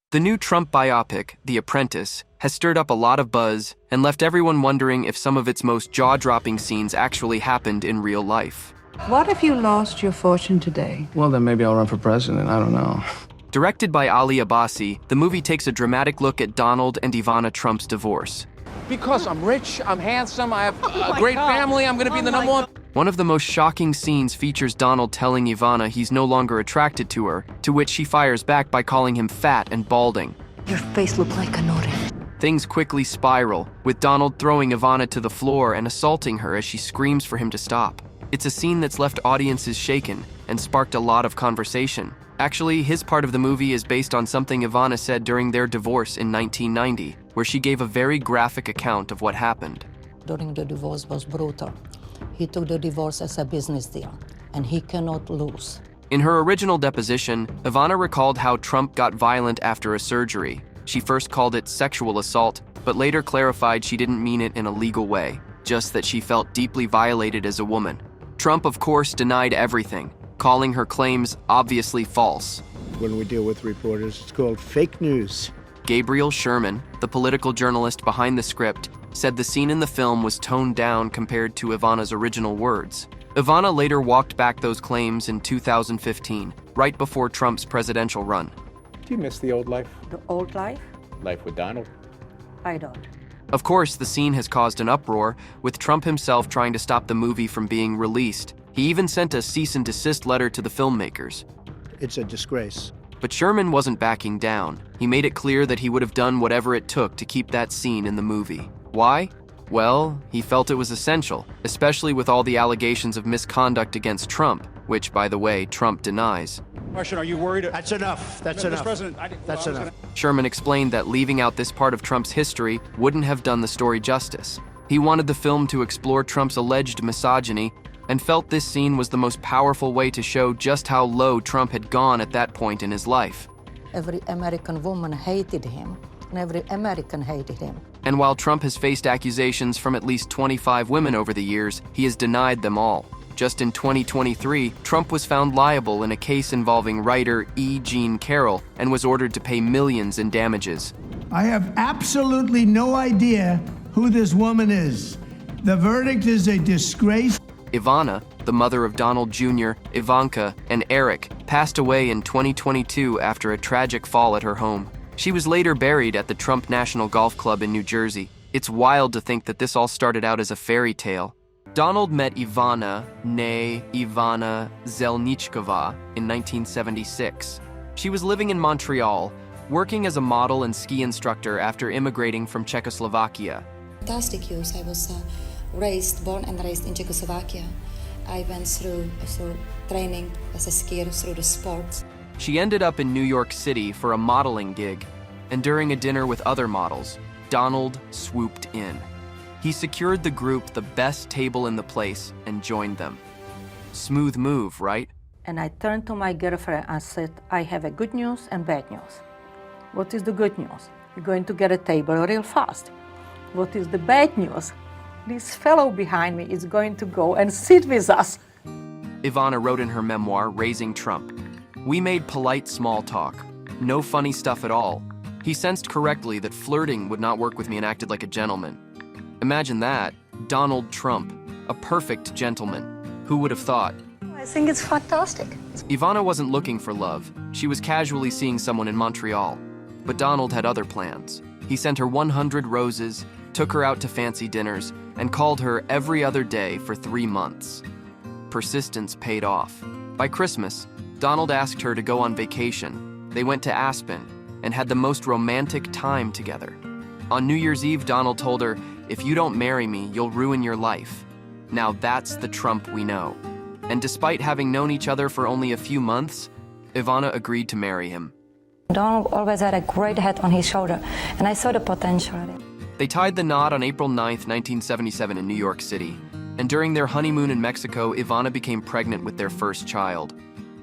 The new Trump biopic, The Apprentice, has stirred up a lot of buzz and left everyone wondering if some of its most jaw-dropping scenes actually happened in real life. What if you lost your fortune today? Well, then maybe I'll run for president. I don't know. Directed by Ali Abbasi, the movie takes a dramatic look at Donald and Ivana Trump's divorce. Because I'm rich, I'm handsome, I have a great family, I'm gonna be the number one. One of the most shocking scenes features Donald telling Ivana he's no longer attracted to her, to which she fires back by calling him fat and balding. Your face looked like a nori. Things quickly spiral, with Donald throwing Ivana to the floor and assaulting her as she screams for him to stop. It's a scene that's left audiences shaken and sparked a lot of conversation. Actually, his part of the movie is based on something Ivana said during their divorce in 1990, where she gave a very graphic account of what happened. During the divorce was brutal. He took the divorce as a business deal, and he cannot lose. In her original deposition, Ivana recalled how Trump got violent after a surgery. She first called it sexual assault, but later clarified she didn't mean it in a legal way, just that she felt deeply violated as a woman. Trump, of course, denied everything, calling her claims obviously false. When we deal with reporters, it's called fake news. Gabriel Sherman, the political journalist behind the script, said the scene in the film was toned down compared to Ivana's original words. Ivana later walked back those claims in 2015, right before Trump's presidential run. Do you miss the old life? The old life? Life with Donald? I don't. Of course, the scene has caused an uproar, with Trump himself trying to stop the movie from being released. He even sent a cease and desist letter to the filmmakers. It's a disgrace. But Sherman wasn't backing down. He made it clear that he would have done whatever it took to keep that scene in the movie. Why? Well, he felt it was essential, especially with all the allegations of misconduct against Trump, which, by the way, Trump denies. Question, are you worried? That's enough. That's Mr. enough. President, That's enough. Sherman explained that leaving out this part of Trump's history wouldn't have done the story justice. He wanted the film to explore Trump's alleged misogyny and felt this scene was the most powerful way to show just how low Trump had gone at that point in his life. Every American woman hated him, and every American hated him. And while Trump has faced accusations from at least 25 women over the years, he has denied them all. Just in 2023, Trump was found liable in a case involving writer E. Jean Carroll and was ordered to pay millions in damages. I have absolutely no idea who this woman is. The verdict is a disgrace. Ivana, the mother of Donald Jr., Ivanka, and Eric, passed away in 2022 after a tragic fall at her home. She was later buried at the Trump National Golf Club in New Jersey. It's wild to think that this all started out as a fairy tale. Donald met Ivana, née Ivana Zelnichkova, in 1976. She was living in Montreal, working as a model and ski instructor after immigrating from Czechoslovakia. Fantastic years. I was born and raised in Czechoslovakia. I went through training as a skier through the sports. She ended up in New York City for a modeling gig, and during a dinner with other models, Donald swooped in. He secured the group the best table in the place and joined them. Smooth move, right? And I turned to my girlfriend and said, I have a good news and bad news. What is the good news? You're going to get a table real fast. What is the bad news? This fellow behind me is going to go and sit with us. Ivana wrote in her memoir, Raising Trump, "We made polite small talk. No funny stuff at all. He sensed correctly that flirting would not work with me and acted like a gentleman." Imagine that, Donald Trump, a perfect gentleman. Who would have thought? I think it's fantastic. Ivana wasn't looking for love. She was casually seeing someone in Montreal. But Donald had other plans. He sent her 100 roses, took her out to fancy dinners, and called her every other day for 3 months. Persistence paid off. By Christmas, Donald asked her to go on vacation. They went to Aspen and had the most romantic time together. On New Year's Eve, Donald told her, "If you don't marry me, you'll ruin your life." Now that's the Trump we know. And despite having known each other for only a few months, Ivana agreed to marry him. Donald always had a great head on his shoulder, and I saw the potential in it. They tied the knot on April 9th, 1977 in New York City. And during their honeymoon in Mexico, Ivana became pregnant with their first child.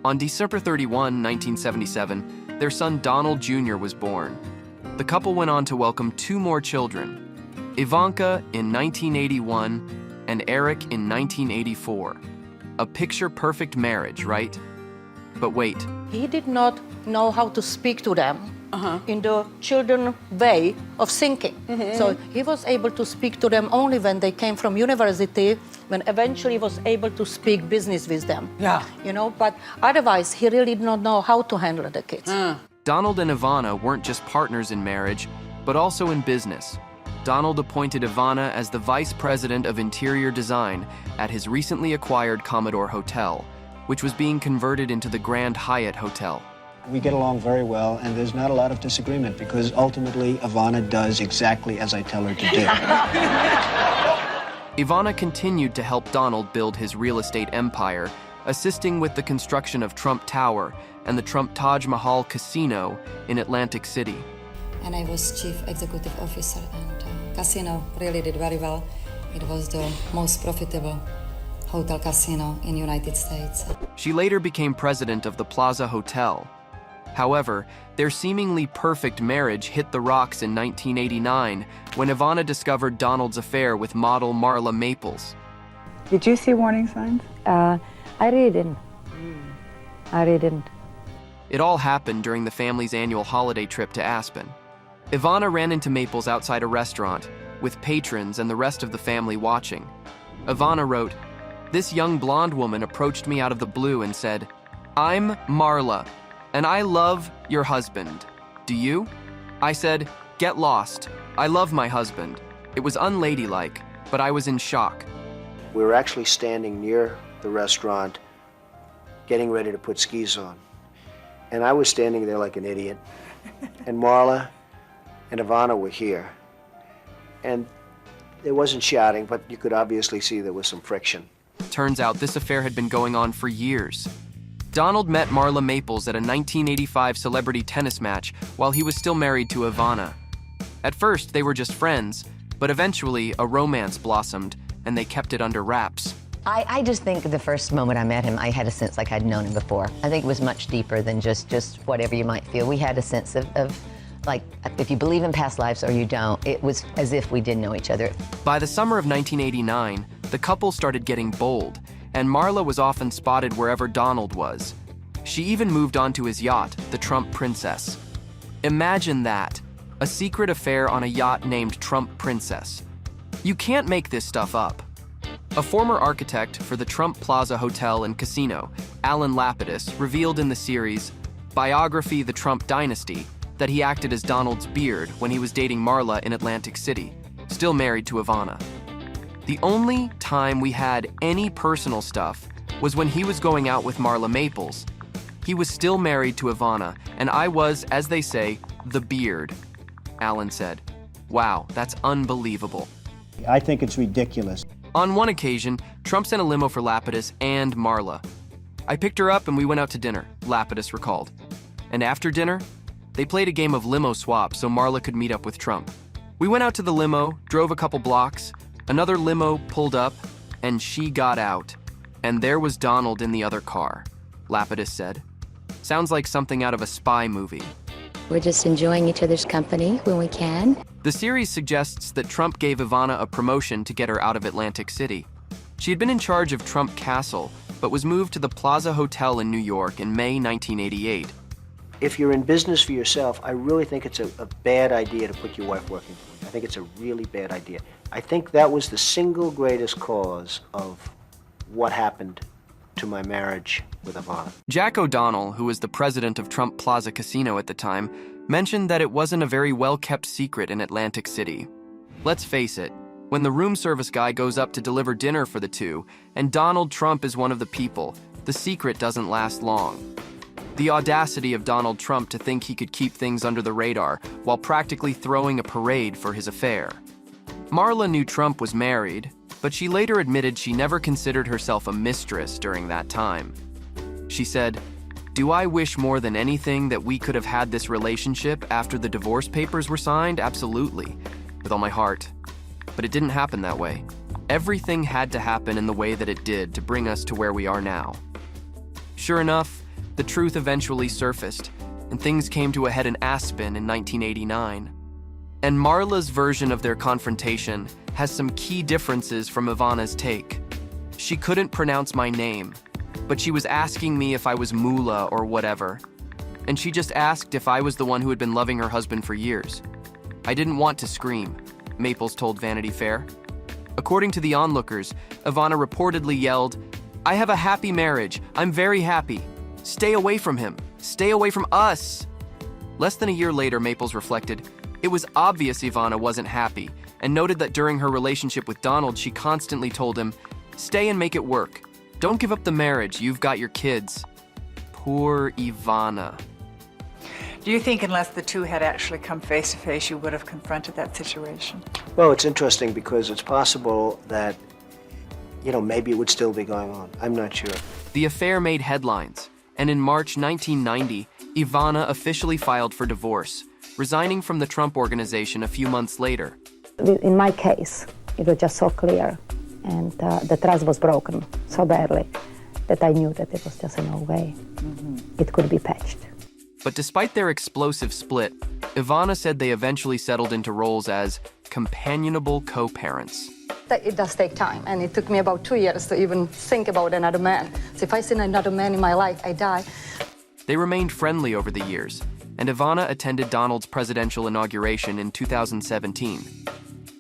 On December 31, 1977, their son Donald Jr. was born. The couple went on to welcome 2 more children, Ivanka in 1981 and Eric in 1984. A picture-perfect marriage, right? But wait. He did not know how to speak to them in the children way of thinking. So he was able to speak to them only when they came from university, when eventually he was able to speak business with them. Yeah. You know, but otherwise he really did not know how to handle the kids. Donald and Ivana weren't just partners in marriage, but also in business. Donald appointed Ivana as the Vice President of Interior Design at his recently acquired Commodore Hotel, which was being converted into the Grand Hyatt Hotel. We get along very well, and there's not a lot of disagreement because ultimately Ivana does exactly as I tell her to do. Ivana continued to help Donald build his real estate empire, assisting with the construction of Trump Tower and the Trump Taj Mahal Casino in Atlantic City. And I was chief executive officer, and casino really did very well. It was the most profitable hotel casino in the United States. She later became president of the Plaza Hotel. However, their seemingly perfect marriage hit the rocks in 1989 when Ivana discovered Donald's affair with model Marla Maples. Did you see warning signs? I really didn't. I really didn't. It all happened during the family's annual holiday trip to Aspen. Ivana ran into Maples outside a restaurant, with patrons and the rest of the family watching. Ivana wrote, "This young blonde woman approached me out of the blue and said, 'I'm Marla, and I love your husband. Do you?' I said, 'Get lost. I love my husband.' It was unladylike, but I was in shock." We were actually standing near the restaurant, getting ready to put skis on. And I was standing there like an idiot. And Marla and Ivana were here. And there wasn't shouting, but you could obviously see there was some friction. Turns out this affair had been going on for years. Donald met Marla Maples at a 1985 celebrity tennis match while he was still married to Ivana. At first, they were just friends, but eventually a romance blossomed, and they kept it under wraps. I just think the first moment I met him, I had a sense like I'd known him before. I think it was much deeper than just whatever you might feel. We had a sense of like, if you believe in past lives or you don't, it was as if we didn't know each other. By the summer of 1989, the couple started getting bold, and Marla was often spotted wherever Donald was. She even moved onto his yacht, the Trump Princess. Imagine that, a secret affair on a yacht named Trump Princess. You can't make this stuff up. A former architect for the Trump Plaza Hotel and Casino, Alan Lapidus, revealed in the series Biography: The Trump Dynasty that he acted as Donald's beard when he was dating Marla in Atlantic City, still married to Ivana. The only time we had any personal stuff was when he was going out with Marla Maples. He was still married to Ivana, and I was, as they say, the beard, Alan said. Wow, that's unbelievable. I think it's ridiculous. On one occasion, Trump sent a limo for Lapidus and Marla. I picked her up and we went out to dinner, Lapidus recalled. And after dinner, they played a game of limo swap so Marla could meet up with Trump. We went out to the limo, drove a couple blocks, another limo pulled up, and she got out. And there was Donald in the other car, Lapidus said. Sounds like something out of a spy movie. We're just enjoying each other's company when we can. The series suggests that Trump gave Ivana a promotion to get her out of Atlantic City. She had been in charge of Trump Castle, but was moved to the Plaza Hotel in New York in May 1988. If you're in business for yourself, I really think it's a bad idea to put your wife working for you. I think it's a really bad idea. I think that was the single greatest cause of what happened to my marriage with Ivana. Jack O'Donnell, who was the president of Trump Plaza Casino at the time, mentioned that it wasn't a very well-kept secret in Atlantic City. Let's face it, when the room service guy goes up to deliver dinner for the two, and Donald Trump is one of the people, the secret doesn't last long. The audacity of Donald Trump to think he could keep things under the radar while practically throwing a parade for his affair. Marla knew Trump was married, but she later admitted she never considered herself a mistress during that time. She said, "Do I wish more than anything that we could have had this relationship after the divorce papers were signed? Absolutely, with all my heart. But it didn't happen that way. Everything had to happen in the way that it did to bring us to where we are now." Sure enough, the truth eventually surfaced, and things came to a head in Aspen in 1989. And Marla's version of their confrontation has some key differences from Ivana's take. She couldn't pronounce my name, but she was asking me if I was Mula or whatever. and she just asked if I was the one who had been loving her husband for years. I didn't want to scream, Maples told Vanity Fair. According to the onlookers, Ivana reportedly yelled, "I have a happy marriage. I'm very happy. Stay away from him. Stay away from us." Less than a year later, Maples reflected, it was obvious Ivana wasn't happy, and noted that during her relationship with Donald, she constantly told him, "Stay and make it work. Don't give up the marriage. You've got your kids." Poor Ivana. Do you think unless the two had actually come face to face, you would have confronted that situation? Well, it's interesting because it's possible that, maybe it would still be going on. I'm not sure. The affair made headlines, and in March 1990, Ivana officially filed for divorce, resigning from the Trump organization a few months later. In my case, it was just so clear, and the trust was broken so badly that I knew that it was just no way it could be patched. But despite their explosive split, Ivana said they eventually settled into roles as companionable co-parents. It does take time, and it took me about 2 years to even think about another man. So if I see another man in my life, I die. They remained friendly over the years, and Ivana attended Donald's presidential inauguration in 2017.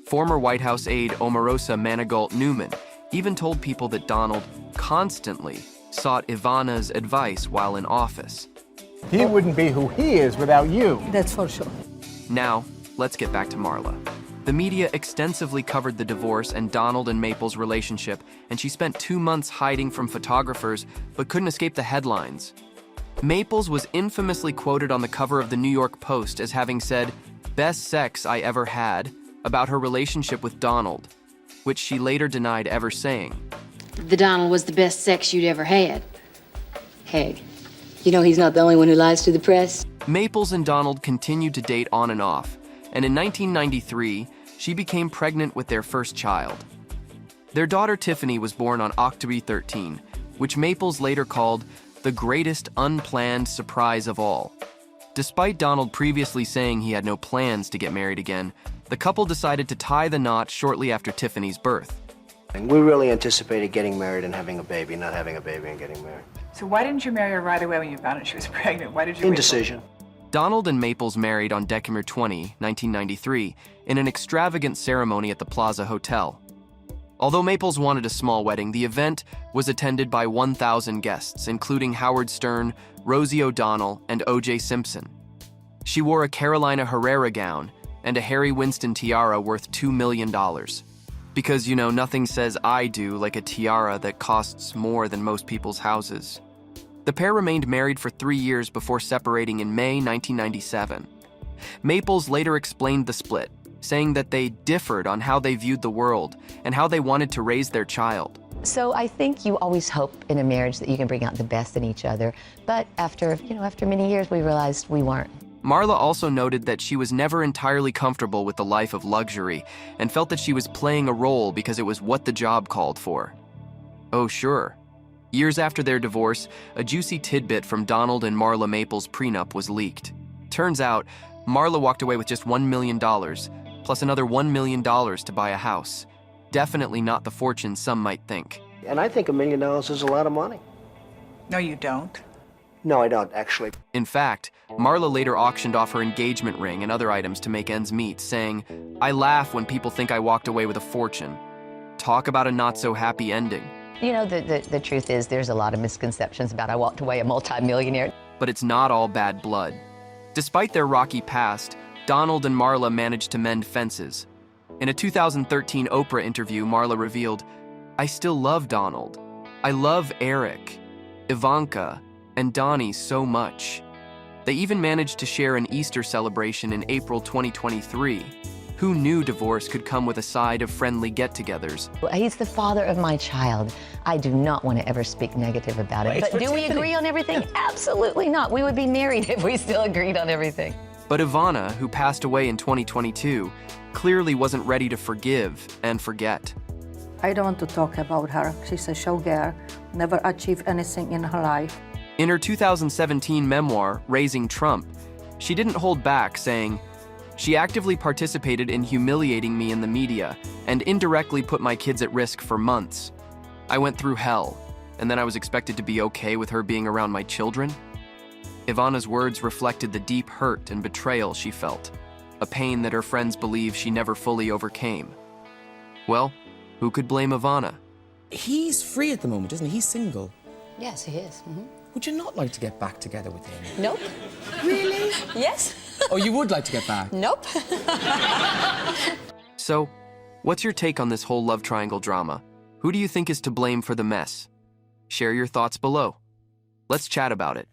Former White House aide Omarosa Manigault-Newman even told people that Donald constantly sought Ivana's advice while in office. He wouldn't be who he is without you. That's for sure. Now, let's get back to Marla. The media extensively covered the divorce and Donald and Maples' relationship, and she spent 2 months hiding from photographers, but couldn't escape the headlines. Maples was infamously quoted on the cover of the New York Post as having said, "Best sex I ever had," about her relationship with Donald, which she later denied ever saying. The Donald was the best sex you'd ever had. Hey, he's not the only one who lies to the press. Maples and Donald continued to date on and off, and in 1993, she became pregnant with their first child. Their daughter Tiffany was born on October 13, which Maples later called the greatest unplanned surprise of all. Despite Donald previously saying he had no plans to get married again, the couple decided to tie the knot shortly after Tiffany's birth. And we really anticipated getting married and having a baby, not having a baby and getting married. So why didn't you marry her right away when you found out she was pregnant? Why did you wait? Indecision. Donald and Maples married on December 20, 1993, in an extravagant ceremony at the Plaza Hotel. Although Maples wanted a small wedding, the event was attended by 1,000 guests, including Howard Stern, Rosie O'Donnell, and O.J. Simpson. She wore a Carolina Herrera gown and a Harry Winston tiara worth $2 million. Because, nothing says "I do" like a tiara that costs more than most people's houses. The pair remained married for 3 years before separating in May 1997. Maples later explained the split, saying that they differed on how they viewed the world and how they wanted to raise their child. So I think you always hope in a marriage that you can bring out the best in each other. But after many years, we realized we weren't. Marla also noted that she was never entirely comfortable with the life of luxury and felt that she was playing a role because it was what the job called for. Oh, sure. Years after their divorce, a juicy tidbit from Donald and Marla Maples' prenup was leaked. Turns out, Marla walked away with just $1 million, plus another $1 million to buy a house. Definitely not the fortune some might think. And I think $1 million is a lot of money. No, you don't. No, I don't, actually. In fact, Marla later auctioned off her engagement ring and other items to make ends meet, saying, "I laugh when people think I walked away with a fortune. Talk about a not-so-happy ending." The truth is there's a lot of misconceptions about I walked away a multimillionaire. But it's not all bad blood. Despite their rocky past, Donald and Marla managed to mend fences. In a 2013 Oprah interview, Marla revealed, "I still love Donald. I love Eric, Ivanka, and Donnie so much." They even managed to share an Easter celebration in April 2023. Who knew divorce could come with a side of friendly get-togethers? He's the father of my child. I do not want to ever speak negative about it. But do we agree on everything? Absolutely not. We would be married if we still agreed on everything. But Ivana, who passed away in 2022, clearly wasn't ready to forgive and forget. I don't want to talk about her. She's a showgirl, never achieved anything in her life. In her 2017 memoir, Raising Trump, she didn't hold back, saying, "She actively participated in humiliating me in the media and indirectly put my kids at risk for months. I went through hell, and then I was expected to be okay with her being around my children?" Ivana's words reflected the deep hurt and betrayal she felt, a pain that her friends believe she never fully overcame. Well, who could blame Ivana? He's free at the moment, isn't he? He's single. Yes, he is. Would you not like to get back together with him? Nope. Really? Yes. Oh, you would like to get back? Nope. So, what's your take on this whole love triangle drama? Who do you think is to blame for the mess? Share your thoughts below. Let's chat about it.